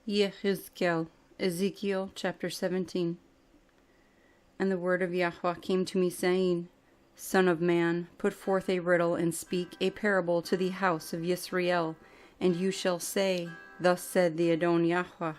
Yehezqel, Ezekiel chapter 17. And the word of Yahuah came to me, saying, Son of man, put forth a riddle, and speak a parable to the house of Israel, and you shall say, Thus said the Adon Yahuah,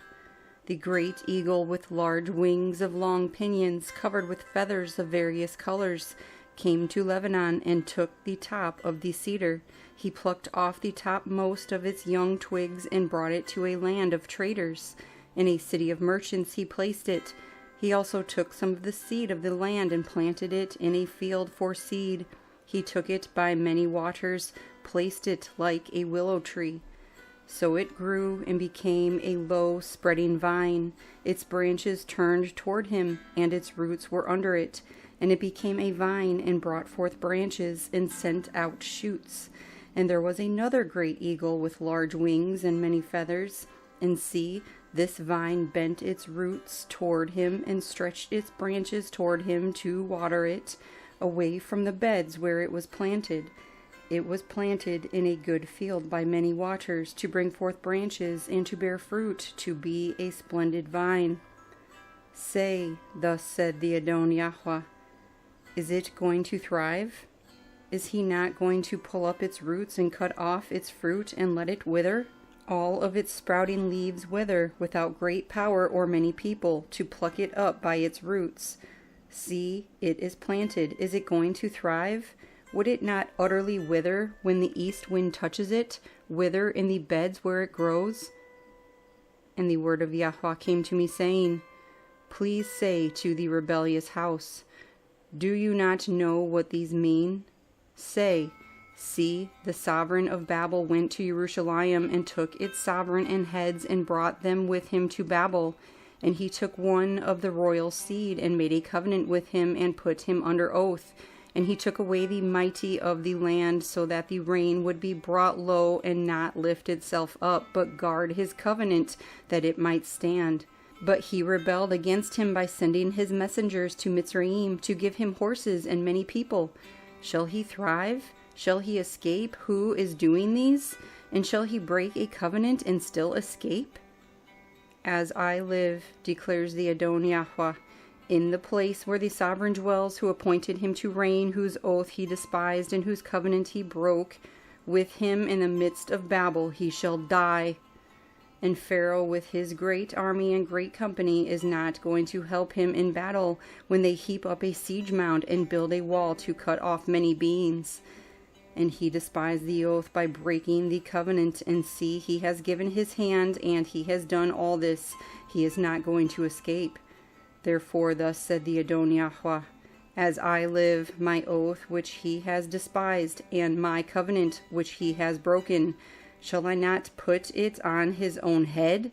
the great eagle with large wings of long pinions, covered with feathers of various colors, came to Lebanon, and took the top of the cedar. He plucked off the topmost of its young twigs, and brought it to a land of traders. In a city of merchants he placed it. He also took some of the seed of the land, and planted it in a field for seed. He took it by many waters, placed it like a willow tree. So it grew and became a low spreading vine. Its branches turned toward him, and its roots were under it. And it became a vine, and brought forth branches, and sent out shoots. And there was another great eagle with large wings and many feathers. And see, this vine bent its roots toward him, and stretched its branches toward him to water it, away from the beds where it was planted. It was planted in a good field by many waters, to bring forth branches, and to bear fruit, to be a splendid vine. Say, Thus said the Adon Yahuah, Is it going to thrive? Is he not going to pull up its roots, and cut off its fruit, and let it wither? All of its sprouting leaves wither, without great power or many people, to pluck it up by its roots. See, it is planted. Is it going to thrive? Would it not utterly wither when the east wind touches it, wither in the beds where it grows? And the word of Yahuah came to me, saying, Please say to the rebellious house, Do you not know what these mean? Say, See, the sovereign of Babel went to Jerusalem, and took its sovereign and heads, and brought them with him to Babel. And he took one of the royal seed, and made a covenant with him, and put him under oath. And he took away the mighty of the land, so that the rain would be brought low, and not lift itself up, but guard his covenant, that it might stand. But he rebelled against him by sending his messengers to Mitzrayim, to give him horses and many people. Shall he thrive? Shall he escape? Who is doing these? And shall he break a covenant and still escape? As I live, declares the Adon Yahuah, in the place where the sovereign dwells, who appointed him to reign, whose oath he despised, and whose covenant he broke, with him in the midst of Babel he shall die. And Pharaoh with his great army and great company is not going to help him in battle, when they heap up a siege mound, and build a wall to cut off many beings. And he despised the oath by breaking the covenant, and see, he has given his hand, and he has done all this. He is not going to escape. Therefore thus said the Adon Yahuah, As I live, my oath which he has despised, and my covenant which he has broken, shall I not put it on his own head?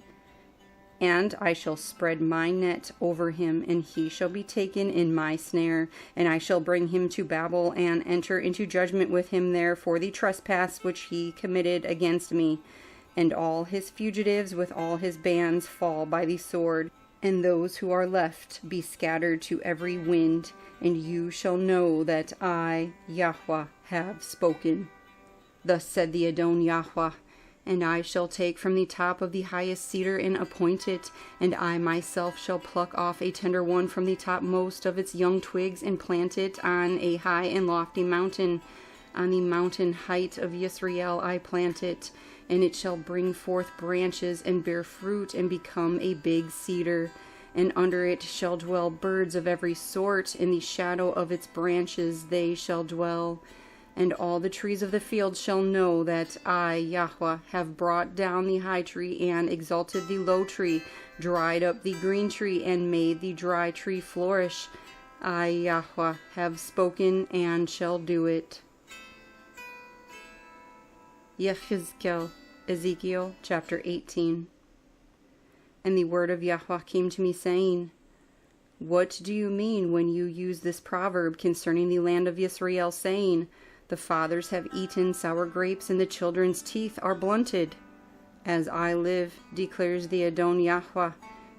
And I shall spread my net over him, and he shall be taken in my snare. And I shall bring him to Babel, and enter into judgment with him there for the trespass which he committed against me. And all his fugitives with all his bands fall by the sword, and those who are left be scattered to every wind. And you shall know that I, Yahuah, have spoken. Thus said the Adon Yahuah, And I shall take from the top of the highest cedar, and appoint it, and I myself shall pluck off a tender one from the topmost of its young twigs, and plant it on a high and lofty mountain. On the mountain height of Israel I plant it, and it shall bring forth branches, and bear fruit, and become a big cedar. And under it shall dwell birds of every sort, in the shadow of its branches they shall dwell. And all the trees of the field shall know that I, Yahuah, have brought down the high tree, and exalted the low tree, dried up the green tree, and made the dry tree flourish. I, Yahuah, have spoken, and shall do it. Yehezqel, Ezekiel chapter 18. And the word of Yahuah came to me, saying, What do you mean when you use this proverb concerning the land of Israel, saying, The fathers have eaten sour grapes, and the children's teeth are blunted? As I live, declares the Adon Yahuah,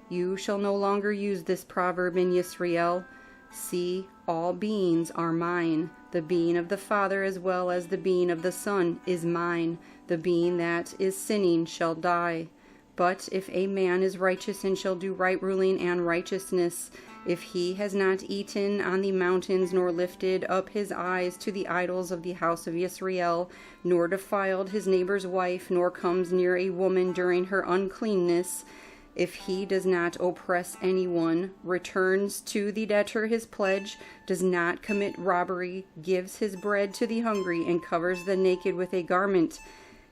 you shall no longer use this proverb in Israel. See, all beings are mine. The being of the Father as well as the being of the Son is mine. The being that is sinning shall die. But if a man is righteous and shall do right ruling and righteousness, if he has not eaten on the mountains, nor lifted up his eyes to the idols of the house of Yisrael, nor defiled his neighbor's wife, nor comes near a woman during her uncleanness, if he does not oppress anyone, returns to the debtor his pledge, does not commit robbery, gives his bread to the hungry, and covers the naked with a garment,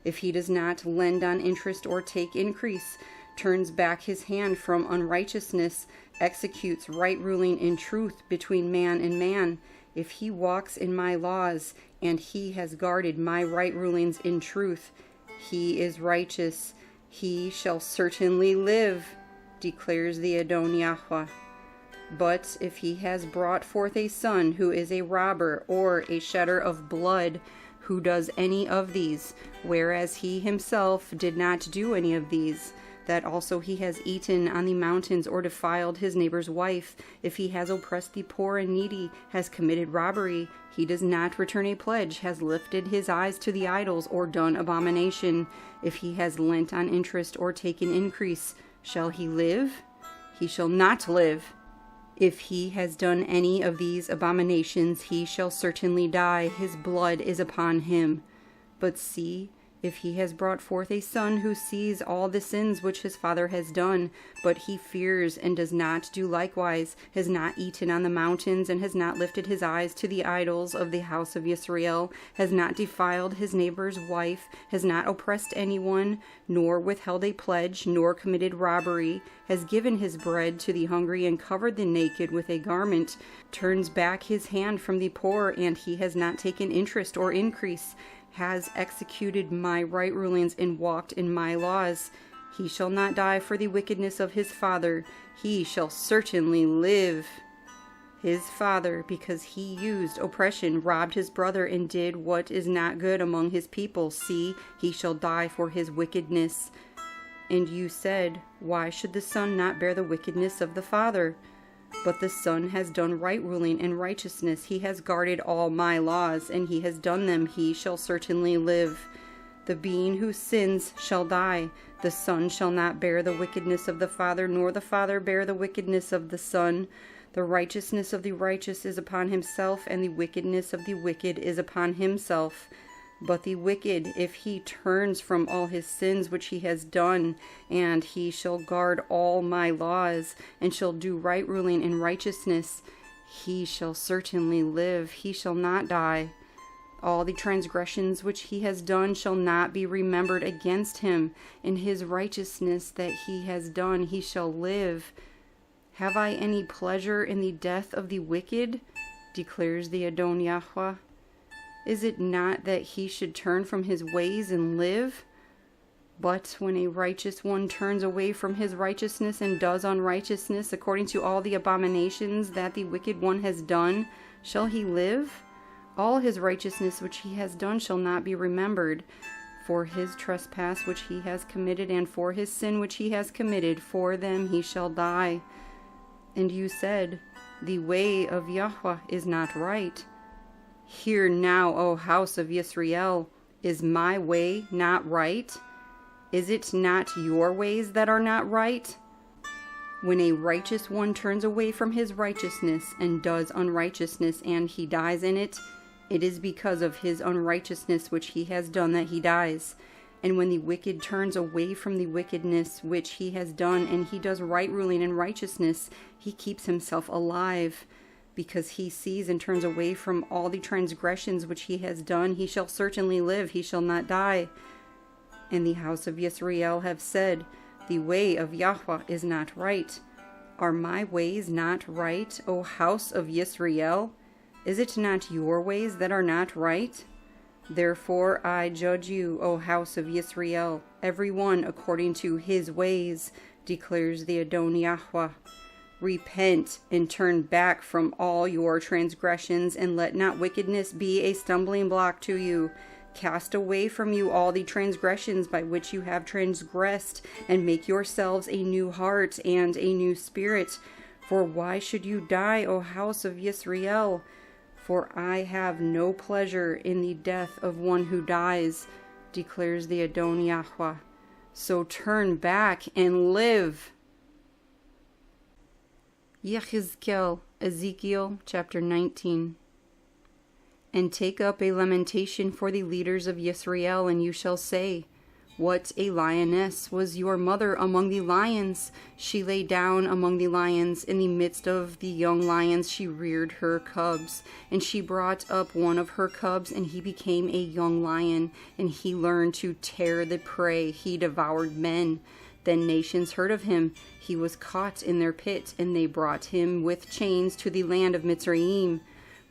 if he does not lend on interest or take increase, turns back his hand from unrighteousness, executes right ruling in truth between man and man, if he walks in my laws, and he has guarded my right rulings in truth, he is righteous, he shall certainly live, declares the Adon Yahuah. But if he has brought forth a son who is a robber or a shedder of blood, who does any of these, whereas he himself did not do any of these, that also he has eaten on the mountains or defiled his neighbor's wife, if he has oppressed the poor and needy, has committed robbery, he does not return a pledge, has lifted his eyes to the idols, or done abomination, if he has lent on interest or taken increase, shall he live? He shall not live. If he has done any of these abominations, he shall certainly die, his blood is upon him. But see, if he has brought forth a son who sees all the sins which his father has done, but he fears and does not do likewise, has not eaten on the mountains, and has not lifted his eyes to the idols of the house of Yisrael, has not defiled his neighbor's wife, has not oppressed anyone, nor withheld a pledge, nor committed robbery, has given his bread to the hungry and covered the naked with a garment, turns back his hand from the poor, and he has not taken interest or increase, has executed my right rulings and walked in my laws, he shall not die for the wickedness of his father, he shall certainly live. His father, because he used oppression, robbed his brother, and did what is not good among his people, see, he shall die for his wickedness. And you said, why should the son not bear the wickedness of the father? But the son has done right ruling and righteousness. He has guarded all my laws, and he has done them. He shall certainly live. The being who sins shall die. The son shall not bear the wickedness of the father, nor the father bear the wickedness of the son. The righteousness of the righteous is upon himself, and the wickedness of the wicked is upon himself. But the wicked, if he turns from all his sins which he has done, and he shall guard all my laws, and shall do right ruling and righteousness, he shall certainly live, he shall not die. All the transgressions which he has done shall not be remembered against him. In his righteousness that he has done, he shall live. Have I any pleasure in the death of the wicked? Declares the Adon Yahuah. Is it not that he should turn from his ways and live? But when a righteous one turns away from his righteousness and does unrighteousness according to all the abominations that the wicked one has done, shall he live? All his righteousness which he has done shall not be remembered. For his trespass which he has committed, and for his sin which he has committed, for them he shall die. And you said, the way of Yahweh is not right. Hear now, O house of Yisrael, is my way not right? Is it not your ways that are not right? When a righteous one turns away from his righteousness and does unrighteousness, and he dies in it, it is because of his unrighteousness which he has done that he dies. And when the wicked turns away from the wickedness which he has done, and he does right ruling and righteousness, he keeps himself alive. Because he sees and turns away from all the transgressions which he has done, he shall certainly live, he shall not die. And the house of Yisrael have said, the way of Yahweh is not right. Are my ways not right, O house of Yisrael? Is it not your ways that are not right? Therefore I judge you, O house of Yisrael, every one according to his ways, declares the Adon Yahuah. Repent and turn back from all your transgressions, and let not wickedness be a stumbling block to you. Cast away from you all the transgressions by which you have transgressed, and make yourselves a new heart and a new spirit. For why should you die, O house of Yisrael? For I have no pleasure in the death of one who dies, declares the Adon Yahuah. So turn back and live. Yehezqel, Ezekiel chapter 19. And take up a lamentation for the leaders of Yisrael, and you shall say, what a lioness was your mother among the lions! She lay down among the lions. In the midst of the young lions she reared her cubs. And she brought up one of her cubs, and he became a young lion. And he learned to tear the prey. He devoured men. Then nations heard of him. He was caught in their pit, and they brought him with chains to the land of Mitzrayim.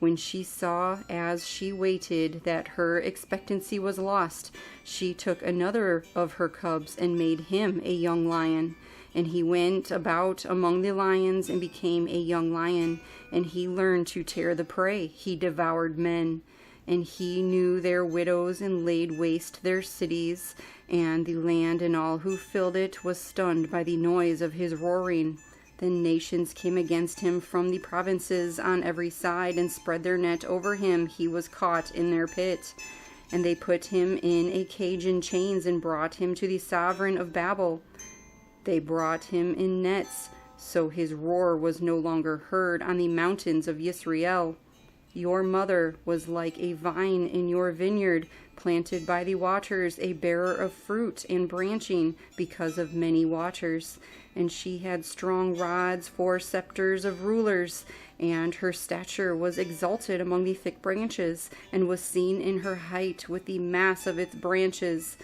When she saw, as she waited, that her expectancy was lost, she took another of her cubs and made him a young lion. And he went about among the lions and became a young lion. And he learned to tear the prey. He devoured men. And he knew their widows and laid waste their cities. And the land and all who filled it was stunned by the noise of his roaring. Then nations came against him from the provinces on every side and spread their net over him. He was caught in their pit. And they put him in a cage in chains and brought him to the sovereign of Babel. They brought him in nets, so his roar was no longer heard on the mountains of Yisrael. Your mother was like a vine in your vineyard, planted by the waters, a bearer of fruit and branching because of many waters. And she had strong rods for scepters of rulers, and her stature was exalted among the thick branches, and was seen in her height with the mass of its branches.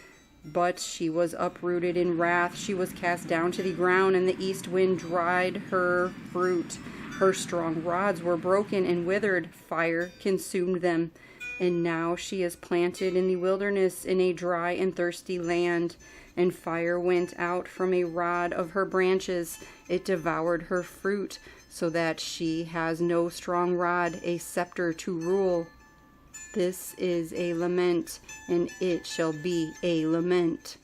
But she was uprooted in wrath, she was cast down to the ground, and the east wind dried her fruit. Her strong rods were broken and withered, fire consumed them. And now she is planted in the wilderness in a dry and thirsty land. And fire went out from a rod of her branches. It devoured her fruit, so that she has no strong rod, a scepter to rule. This is a lament, and it shall be a lament.